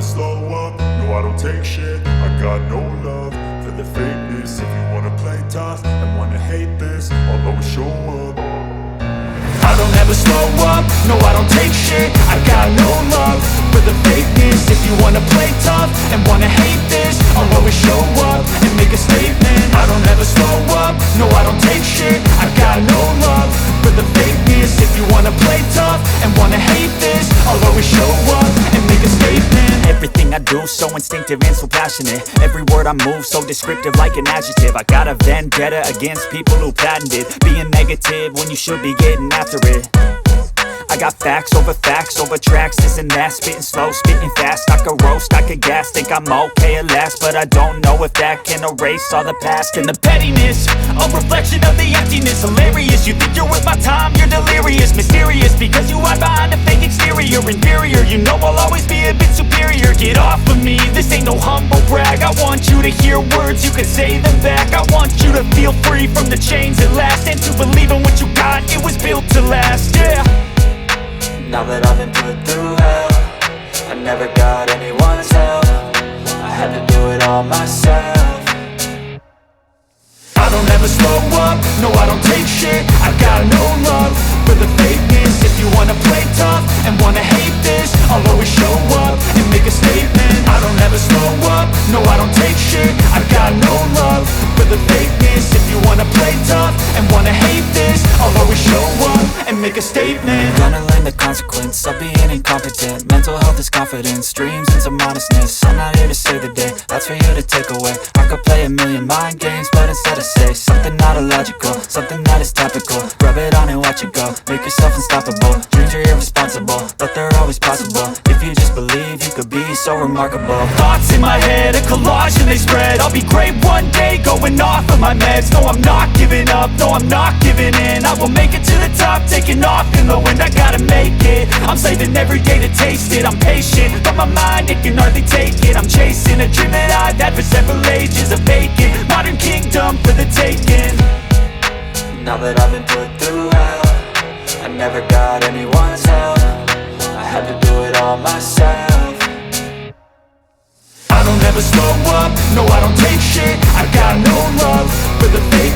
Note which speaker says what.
Speaker 1: slow up, no I don't take shit. I got no love for the fakeness. If you wanna play tough and wanna hate this, I'll always show up. I don't ever slow up, no I don't take shit. I got no love for the fakeness. If you wanna play tough and wanna hate this, I'll always show up and make a statement. I don't ever slow up, no I don't take shit. I got no love for the fakeness. If you wanna play tough and wanna hate this, I'll always show up and make a statement.
Speaker 2: Everything I do so instinctive and so passionate. Every word I move so descriptive like an adjective. I got a vendetta against people who patented being negative when you should be getting after it. I got facts over tracks, this and that. Spitting slow, spitting fast, I could roast, I could gas. Think I'm okay at last, but I don't know if that can erase all the past. And the pettiness, a reflection of the emptiness. Hilarious, you think you're worth my time, you're delirious. Mysterious, because you hide behind a fake exterior. Inferior, you know I'll always be a bit superior. Get off of me, this ain't no humble brag. I want you to hear words, you can say them back. I want you to feel free from the chains at last, and to believe in what you got, it was built to last, yeah.
Speaker 3: Now that I've been put through hell, I never got anyone's help. I had to do it all myself.
Speaker 1: I don't ever slow up, no I don't take shit. I got no love for the fakeness. If you wanna play tough and wanna hate this, I'll always show up and make a statement. I don't ever slow up, no I don't take shit. I got no love for the fakeness. If you wanna play tough and wanna hate this, I'll always show up and make a statement.
Speaker 3: Gonna learn the consequence of being incompetent. Mental health is confidence, dreams and some modestness. I'm not here to save the day, that's for you to take away. I could play a million mind games, but instead I say something not illogical, something that is topical. Rub it on and watch it go, make yourself unstoppable. Dreams are irresponsible, but they're always possible. If you just believe, you could be so remarkable.
Speaker 2: Thoughts in my head, a collage and they spread. I'll be great one day, going off of my meds. No, I'm not giving up, no, I'm not giving in. I will make it to the top, taking off in the wind. I gotta make it, I'm saving every day to taste it. I'm patient, but my mind, it can hardly take it. I'm chasing a dream that I've had for several ages. A vacant, modern kingdom for the taking.
Speaker 3: Now that I've been put through hell, I never got anyone's help. I had to do it all myself.
Speaker 1: I don't ever slow up, no I don't take shit. I got no love for the fake